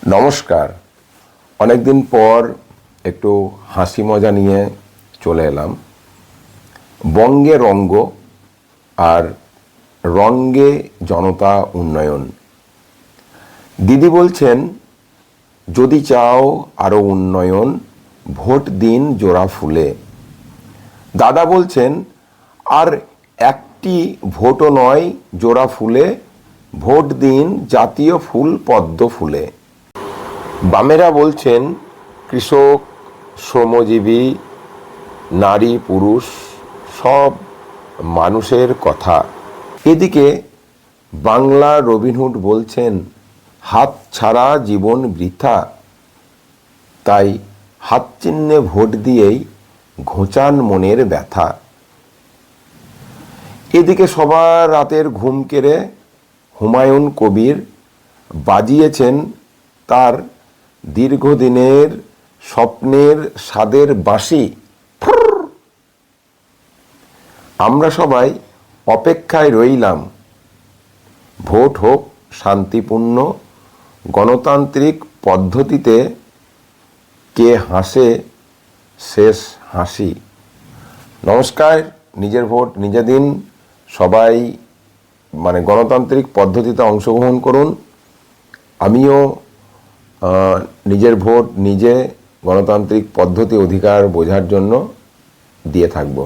নমস্কার। অনেকদিন পর একটু হাসি মজা নিয়ে চলে এলাম। বঙ্গে রঙ্গ আর রঙ্গে জনতা উন্নয়ন। দিদি বলছেন, যদি চাও আরও উন্নয়ন, ভোট দিন জোড়া ফুলে। দাদা বলছেন, আর একটি ভোটও নয় জোড়া ফুলে, ভোট দিন জাতীয় ফুল পদ্ম ফুলে। বামেরা বলছেন, কৃষক, শ্রমজীবী, নারী পুরুষ সব মানুষের কথা। এদিকে বাংলা রবিনহুড বলছেন, হাত ছাড়া জীবন বৃথা, তাই হাত চিহ্নে ভোট দিয়েই ঘোচান মনের ব্যথা। এদিকে সবার রাতের ঘুম কেড়ে হুমায়ুন কবির বাজিয়েছেন তার দীর্ঘদিনের স্বপ্নের স্বাদের বাঁশি। আমরা সবাই অপেক্ষায় রইলাম, ভোট হোক শান্তিপূর্ণ, গণতান্ত্রিক পদ্ধতিতে কে হাসে শেষ হাসি। নমস্কার। নিজের ভোট নিজে দিন। সবাই গণতান্ত্রিক পদ্ধতিতে অংশগ্রহণ করুন। আমিও নিজের ভোট নিজে গণতান্ত্রিক পদ্ধতি অধিকার বোঝার জন্য দিয়ে থাকব।